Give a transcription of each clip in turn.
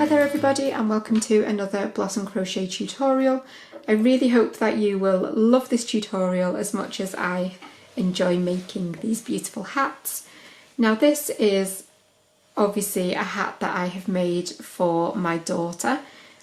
Hi there everybody and welcome to another Blossom Crochet tutorial. I really hope that you will love this tutorial as much as I enjoy making these beautiful hats. Now this is obviously a hat that I have made for my daughter,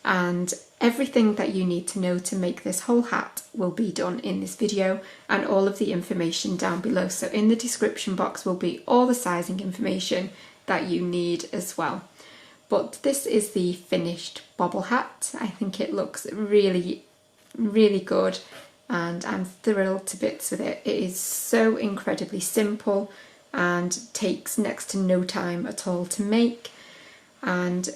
and everything that you need to know to make this whole hat will be done in this video and all of the information down below. So in the description box will be all the sizing information that you need as well. But this is the finished bobble hat. I think it looks really good and I'm thrilled to bits with it. It is so incredibly simple and takes next to no time at all to make, and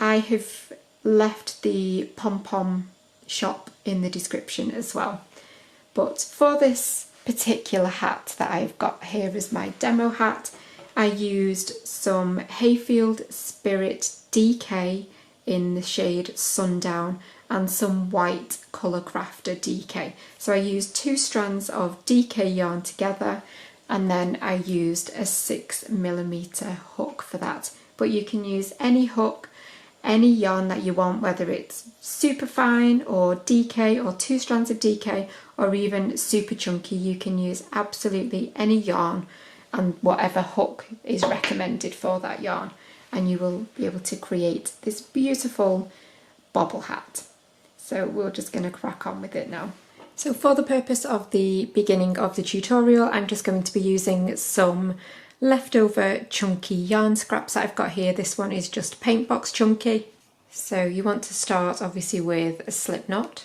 I have left the Pom Pom shop in the description as well. But for this particular hat that I've got here as my demo hat, I used some Hayfield Spirit DK in the shade Sundown and some white Colour Crafter DK. So I used 2 strands of DK yarn together, and then I used a 6mm hook for that. But you can use any hook, any yarn that you want, whether it's super fine or DK or 2 strands of DK or even super chunky. You can use absolutely any yarn and whatever hook is recommended for that yarn, and you will be able to create this beautiful bobble hat. So we're just going to crack on with it now. So for the purpose of the beginning of the tutorial, I'm just going to be using some leftover chunky yarn scraps that I've got here. This one is just paint box chunky. So you want to start obviously with a slip knot,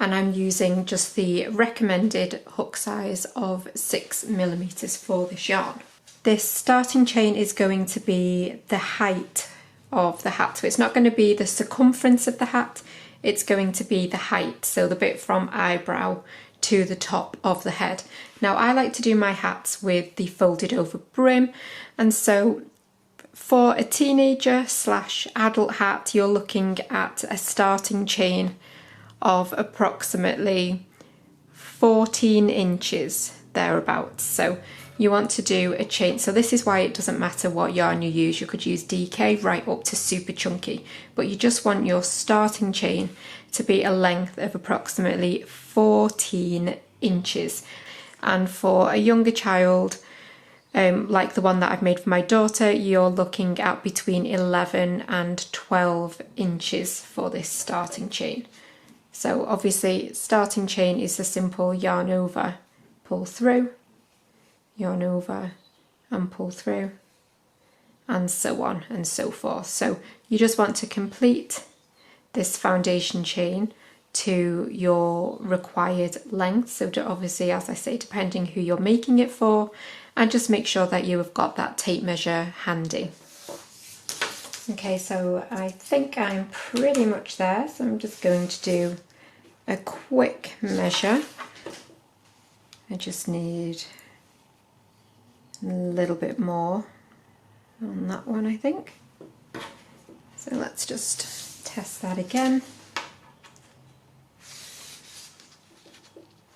and I'm using just the recommended hook size of 6mm for this yarn. This starting chain is going to be the height of the hat, so it's not going to be the circumference of the hat, it's going to be the height, so the bit from eyebrow to the top of the head. Now I like to do my hats with the folded over brim, and so for a teenager / adult hat you're looking at a starting chain of approximately 14 inches thereabouts. So you want to do a chain, so this is why it doesn't matter what yarn you use. You could use DK right up to super chunky, but you just want your starting chain to be a length of approximately 14 inches. And for a younger child, like the one that I've made for my daughter, you're looking at between 11 and 12 inches for this starting chain. So obviously starting chain is a simple yarn over, pull through, yarn over and pull through, and so on and so forth. So you just want to complete this foundation chain to your required length. So obviously, as I say, depending who you're making it for, and just make sure that you have got that tape measure handy. Okay, so I think I'm pretty much there, so I'm just going to do a quick measure. I just need a little bit more on that one, I think. So let's just test that again.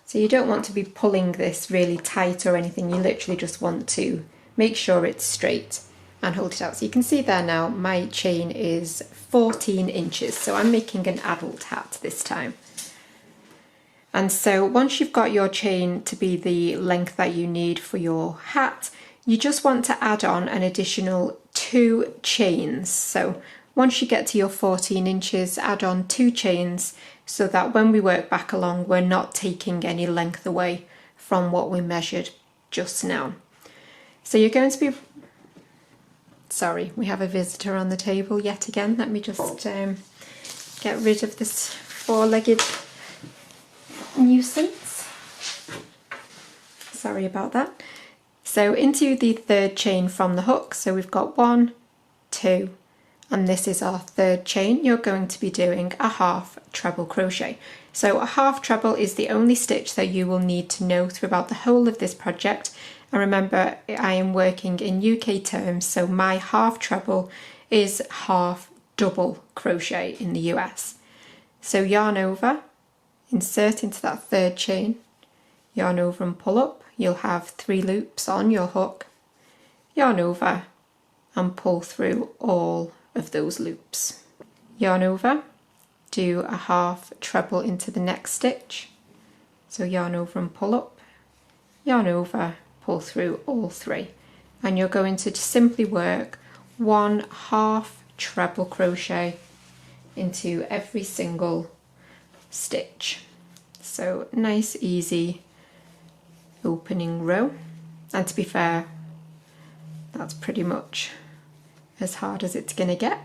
So you don't want to be pulling this really tight or anything, you literally just want to make sure it's straight and hold it out. So you can see there now my chain is 14 inches, so I'm making an adult hat this time. And so once you've got your chain to be the length that you need for your hat, you just want to add on an additional 2 chains. So once you get to your 14 inches, add on 2 chains so that when we work back along, we're not taking any length away from what we measured just now. So you're going to be... Sorry, we have a visitor on the table yet again. Let me just get rid of this 4-legged nuisance. Sorry about that. So into the 3rd chain from the hook, so we've got 1, 2, and this is our 3rd chain. You're going to be doing a half treble crochet. So a half treble is the only stitch that you will need to know throughout the whole of this project. And remember, I am working in UK terms, so my half treble is half double crochet in the US. So yarn over, insert into that 3rd chain, yarn over and pull up. You'll have 3 loops on your hook, yarn over and pull through all of those loops. Yarn over, do a half treble into the next stitch. So yarn over and pull up, yarn over, pull through all three. And you're going to simply work one half treble crochet into every single stitch. So nice, easy opening row. And to be fair, that's pretty much as hard as it's gonna get.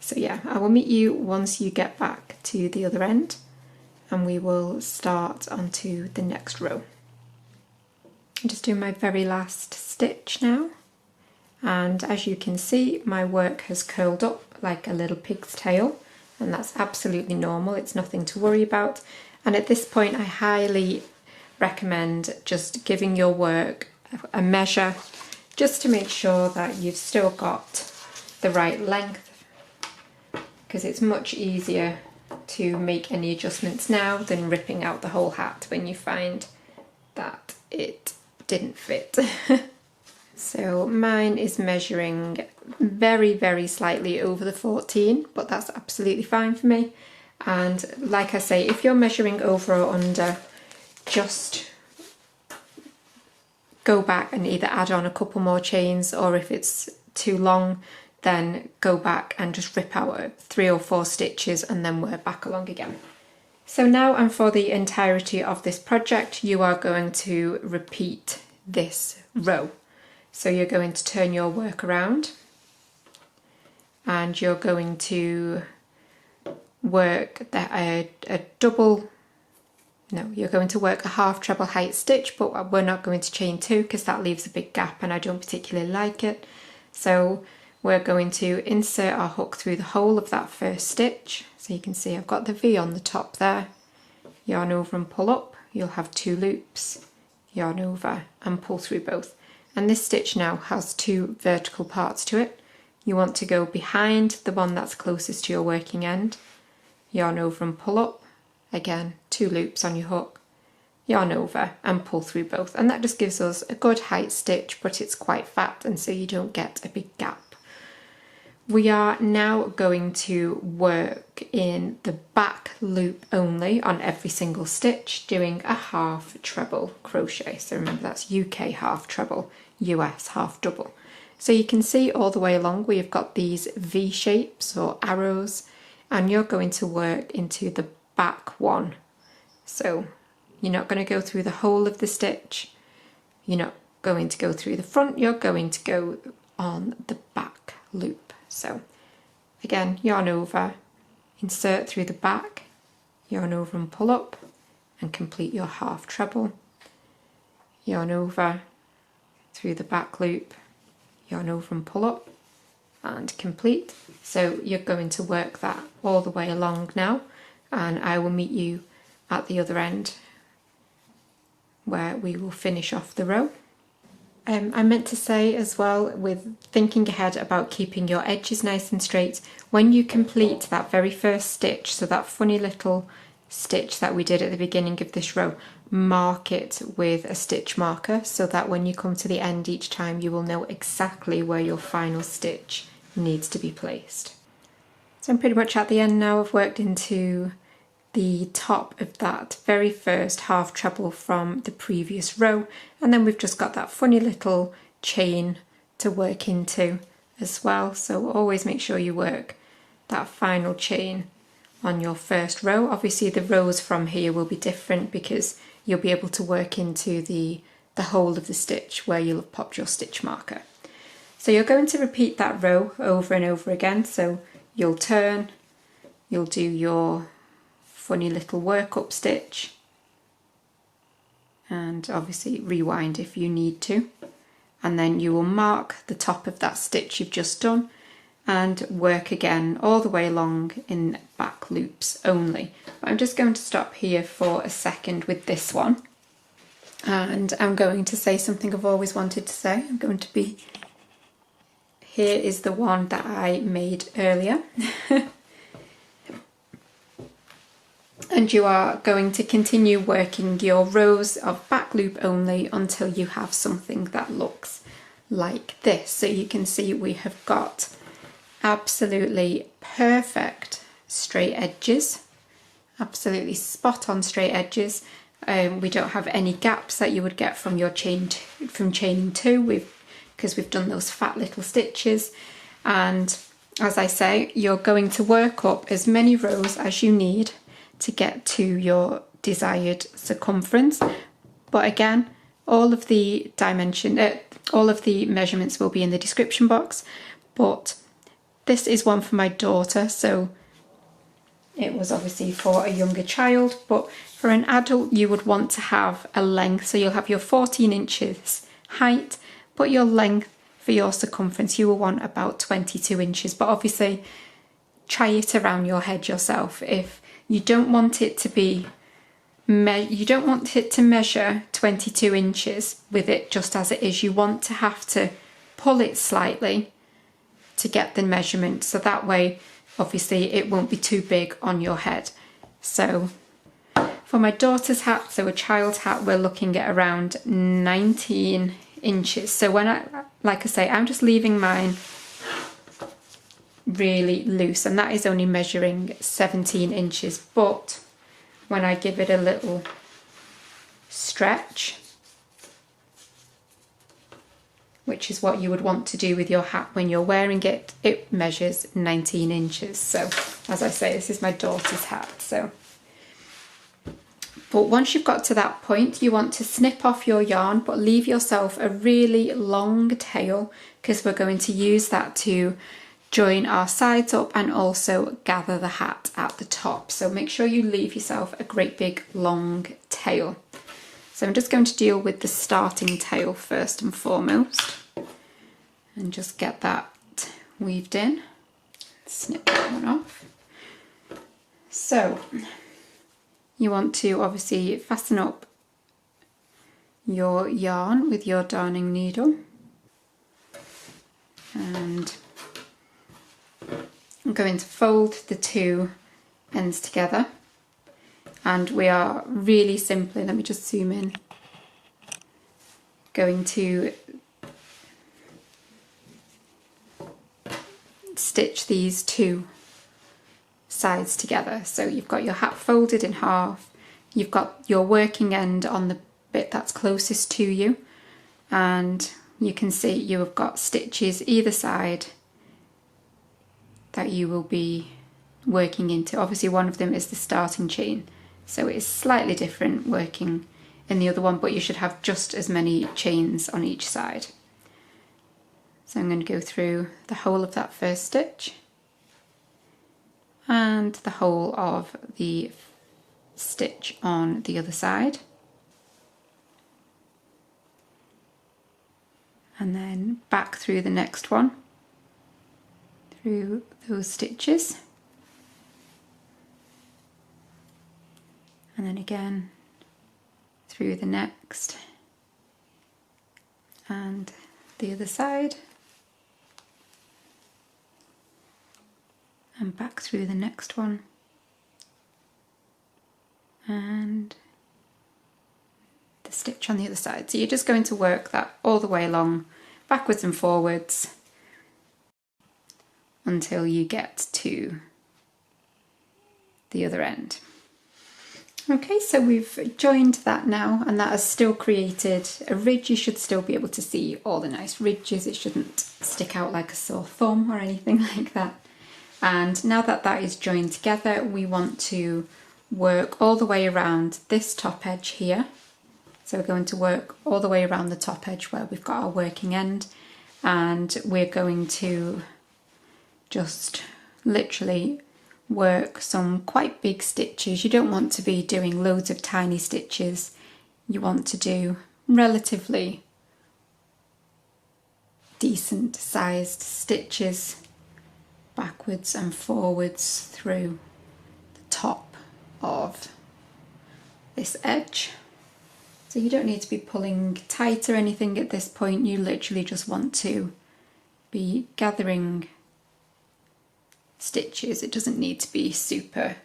So yeah, I will meet you once you get back to the other end and we will start onto the next row. I'm just doing my very last stitch now, and as you can see my work has curled up like a little pig's tail, and that's absolutely normal, it's nothing to worry about. And at this point I highly recommend just giving your work a measure just to make sure that you've still got the right length, because it's much easier to make any adjustments now than ripping out the whole hat when you find that it didn't fit. So mine is measuring very, very slightly over the 14, but that's absolutely fine for me. And like I say, if you're measuring over or under, just go back and either add on a couple more chains, or if it's too long, then go back and just rip out 3 or 4 stitches and then work back along again. So now, and for the entirety of this project, you are going to repeat this row. So you're going to turn your work around and you're going to work you're going to work a half treble height stitch, but we're not going to chain 2 because that leaves a big gap and I don't particularly like it. So we're going to insert our hook through the hole of that first stitch. So you can see I've got the V on the top there. Yarn over and pull up, you'll have 2 loops, yarn over and pull through both. And this stitch now has 2 vertical parts to it. You want to go behind the one that's closest to your working end, yarn over and pull up, again 2 loops on your hook, yarn over and pull through both. And that just gives us a good height stitch, but it's quite fat and so you don't get a big gap. We are now going to work in the back loop only on every single stitch, doing a half treble crochet. So remember, that's UK half treble, US half double. So you can see all the way along we've got these V shapes or arrows, and you're going to work into the back one. So you're not going to go through the whole of the stitch, you're not going to go through the front, you're going to go on the back loop. So again, yarn over, insert through the back, yarn over and pull up and complete your half treble, yarn over through the back loop, yarn over and pull up and complete. So you're going to work that all the way along now, and I will meet you at the other end where we will finish off the row. I meant to say as well, with thinking ahead about keeping your edges nice and straight, when you complete that very first stitch, so that funny little stitch that we did at the beginning of this row, mark it with a stitch marker so that when you come to the end each time you will know exactly where your final stitch needs to be placed. So I'm pretty much at the end now. I've worked into the top of that very first half treble from the previous row, and then we've just got that funny little chain to work into as well. So always make sure you work that final chain on your first row. Obviously the rows from here will be different because you'll be able to work into the hole of the stitch where you'll have popped your stitch marker. So you're going to repeat that row over and over again. So you'll turn, you'll do your funny little work up stitch, and obviously rewind if you need to, and then you will mark the top of that stitch you've just done and work again all the way along in back loops only. But I'm just going to stop here for a second with this one, and I'm going to say something I've always wanted to say. Here is the one that I made earlier. And you are going to continue working your rows of back loop only until you have something that looks like this. So you can see we have got absolutely perfect straight edges, absolutely spot on straight edges. We don't have any gaps that you would get from your chaining two, because we've done those fat little stitches. And as I say, you're going to work up as many rows as you need to get to your desired circumference. But again, all of the measurements will be in the description box. But this is one for my daughter, so it was obviously for a younger child, but for an adult you would want to have a length. So you'll have your 14 inches height, but your length for your circumference you will want about 22 inches. But obviously try it around your head yourself. If you don't want it to be measure 22 inches with it just as it is, you want to have to pull it slightly to get the measurement, so that way obviously it won't be too big on your head. So for my daughter's hat, so a child's hat, we're looking at around 19 inches. So like I say, I'm just leaving mine really loose, and that is only measuring 17 inches. But when I give it a little stretch, which is what you would want to do with your hat when you're wearing it, it measures 19 inches. So as I say, this is my daughter's hat. But once you've got to that point, you want to snip off your yarn, but leave yourself a really long tail, because we're going to use that to join our sides up and also gather the hat at the top. So make sure you leave yourself a great big long tail. So I'm just going to deal with the starting tail first and foremost, and just get that weaved in. Snip that one off. So you want to obviously fasten up your yarn with your darning needle, and I'm going to fold the two ends together, and we are really simply, let me just zoom in, going to stitch these two sides together. So you've got your hat folded in half, you've got your working end on the bit that's closest to you, and you can see you have got stitches either side that you will be working into. Obviously one of them is the starting chain, so it is slightly different working in the other one, but you should have just as many chains on each side. So I'm going to go through the whole of that first stitch and the whole of the stitch on the other side, and then back through the next one, through those stitches, and then again through the next and the other side, and back through the next one, and the stitch on the other side. So you're just going to work that all the way along, backwards and forwards, until you get to the other end. Okay, so we've joined that now, and that has still created a ridge. You should still be able to see all the nice ridges. It shouldn't stick out like a sore thumb or anything like that. And now that that is joined together, we want to work all the way around this top edge here. So we're going to work all the way around the top edge where we've got our working end, and we're going to just literally work some quite big stitches. You don't want to be doing loads of tiny stitches. You want to do relatively decent sized stitches backwards and forwards through the top of this edge. So you don't need to be pulling tight or anything at this point. You literally just want to be gathering stitches. It doesn't need to be super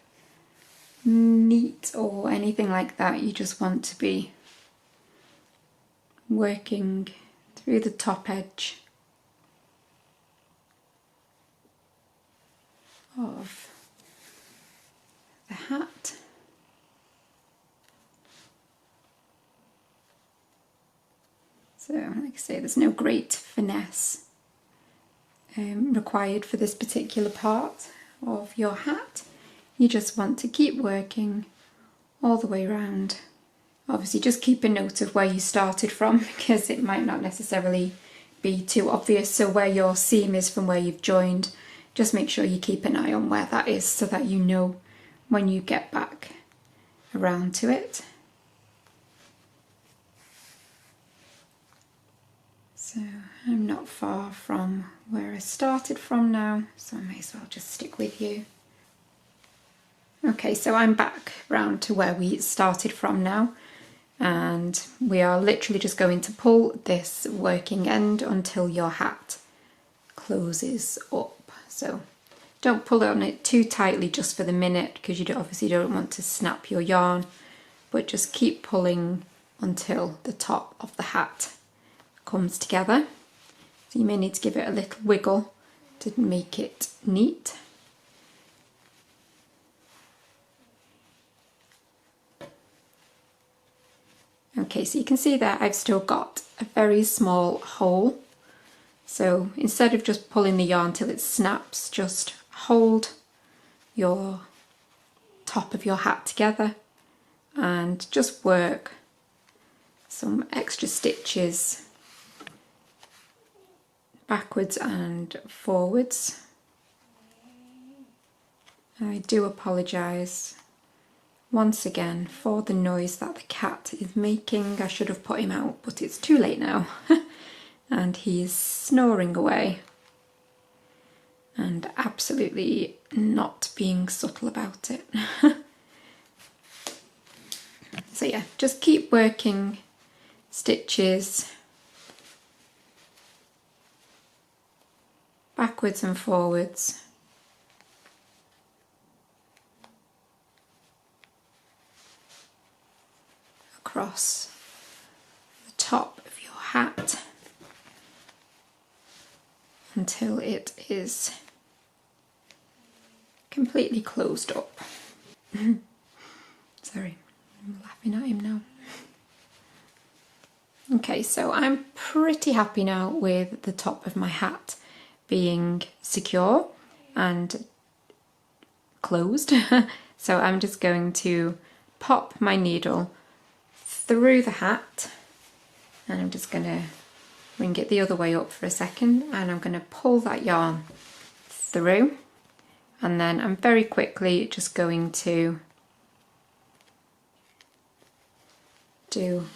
neat or anything like that. You just want to be working through the top edge of the hat. So, like I say, there's no great finesse required for this particular part of your hat. You just want to keep working all the way around. Obviously just keep a note of where you started from, because it might not necessarily be too obvious. So where your seam is from where you've joined, just make sure you keep an eye on where that is so that you know when you get back around to it. So I'm not far from where I started from now, so I may as well just stick with you. Okay, so I'm back round to where we started from now, and we are literally just going to pull this working end until your hat closes up. So don't pull on it too tightly just for the minute, because you obviously don't want to snap your yarn, but just keep pulling until the top of the hat comes together. So you may need to give it a little wiggle to make it neat. Okay, so you can see there I've still got a very small hole. So instead of just pulling the yarn till it snaps, just hold your top of your hat together and just work some extra stitches backwards and forwards. I do apologise once again for the noise that the cat is making. I should have put him out, but it's too late now. And he is snoring away and absolutely not being subtle about it. So yeah, just keep working stitches backwards and forwards. Across the top of your hat until it is completely closed up. Sorry, I'm laughing at him now. Okay, so I'm pretty happy now with the top of my hat being secure and closed. So I'm just going to pop my needle through the hat, and I'm just going to bring it the other way up for a second, and I'm going to pull that yarn through, and then I'm very quickly just going to do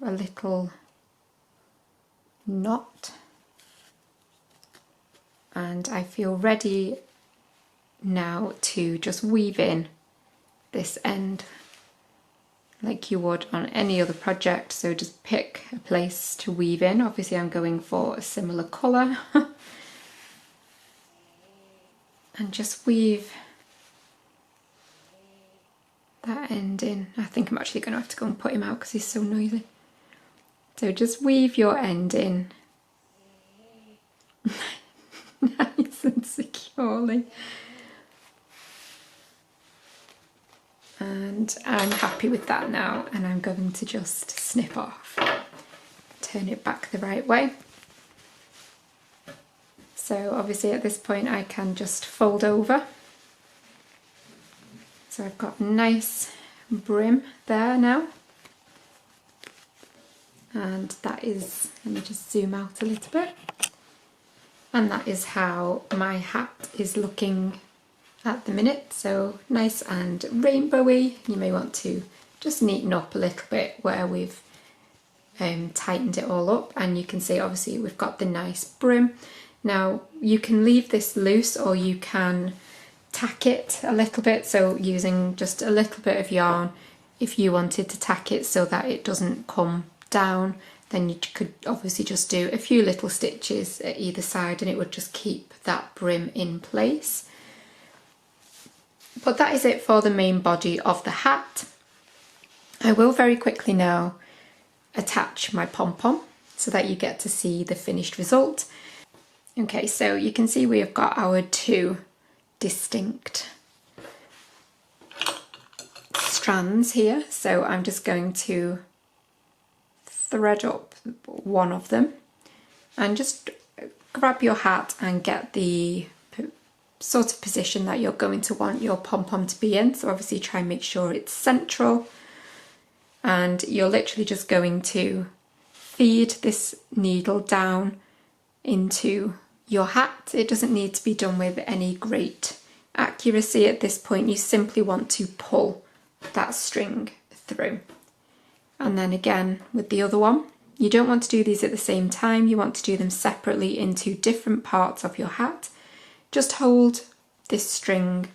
a little knot, and I feel ready now to just weave in this end like you would on any other project. So just pick a place to weave in. Obviously I'm going for a similar colour and just weave that end in. I think I'm actually going to have to go and put him out because he's so noisy. So just weave your end in nice and securely. And I'm happy with that now, and I'm going to just snip off, turn it back the right way. So obviously at this point I can just fold over. So I've got a nice brim there now. And that is, let me just zoom out a little bit. And that is how my hat is looking at the minute. So nice and rainbowy. You may want to just neaten up a little bit where we've tightened it all up, and you can see obviously we've got the nice brim. Now you can leave this loose or you can tack it a little bit, so using just a little bit of yarn. If you wanted to tack it so that it doesn't come down, then you could obviously just do a few little stitches at either side and it would just keep that brim in place. But that is it for the main body of the hat. I will very quickly now attach my pom-pom. so that you get to see the finished result. Okay, so you can see we have got our two distinct strands here, so I'm just going to thread up one of them and just grab your hat and get the sort of position that you're going to want your pom-pom to be in. So obviously try and make sure it's central, and you're literally just going to feed this needle down into your hat. It doesn't need to be done with any great accuracy at this point. You simply want to pull that string through. And then again with the other one, you don't want to do these at the same time, you want to do them separately into different parts of your hat. Just hold this string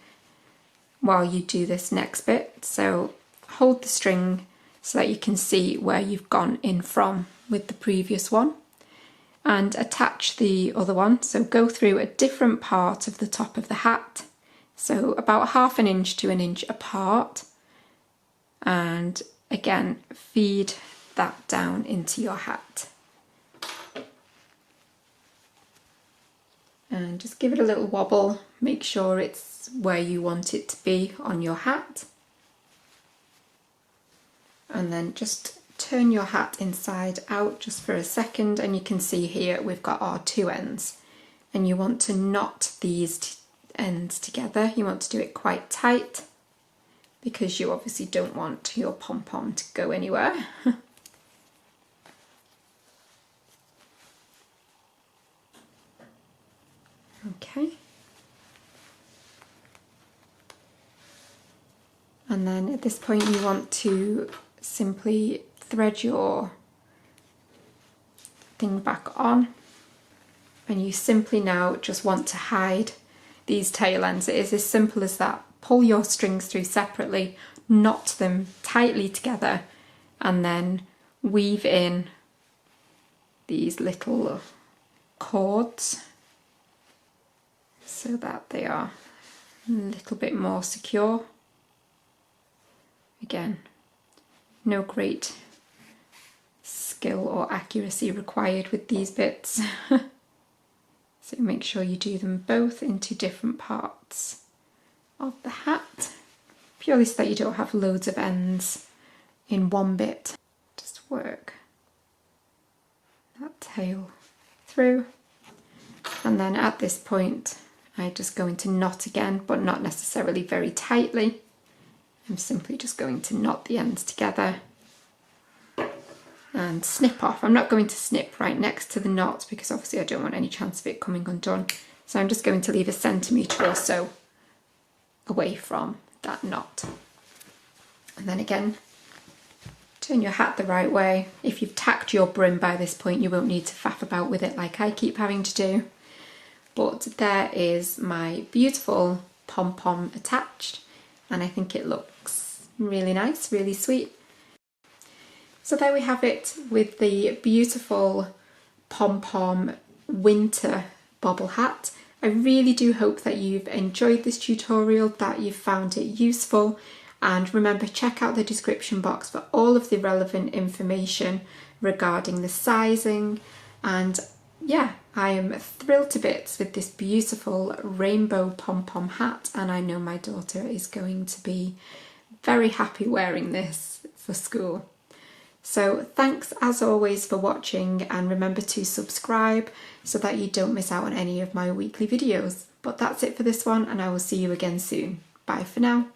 while you do this next bit. So hold the string so that you can see where you've gone in from with the previous one, and attach the other one. So go through a different part of the top of the hat, so about 1/2 inch to 1 inch apart, and again feed that down into your hat. And just give it a little wobble, make sure it's where you want it to be on your hat. And then just turn your hat inside out just for a second, and you can see here we've got our two ends. And you want to knot these ends together. You want to do it quite tight because you obviously don't want your pom-pom to go anywhere. Okay. And then at this point you want to simply thread your thing back on, and you simply now just want to hide these tail ends. It is as simple as that. Pull your strings through separately, knot them tightly together, and then weave in these little cords so that they are a little bit more secure. Again, no great skill or accuracy required with these bits. So make sure you do them both into different parts of the hat, purely so that you don't have loads of ends in one bit. Just work that tail through, and then at this point I'm just going to knot again, but not necessarily very tightly. I'm simply just going to knot the ends together and snip off. I'm not going to snip right next to the knot because obviously I don't want any chance of it coming undone. So I'm just going to leave 1 centimetre or so away from that knot. And then again, turn your hat the right way. If you've tacked your brim by this point, you won't need to faff about with it like I keep having to do. But there is my beautiful pom-pom attached, and I think it looks really nice, really sweet. So there we have it with the beautiful pom-pom winter bobble hat. I really do hope that you've enjoyed this tutorial, that you've found it useful, and remember, check out the description box for all of the relevant information regarding the sizing. And yeah, I am thrilled to bits with this beautiful rainbow pom-pom hat, and I know my daughter is going to be very happy wearing this for school. So thanks as always for watching, and remember to subscribe so that you don't miss out on any of my weekly videos. But that's it for this one, and I will see you again soon. Bye for now.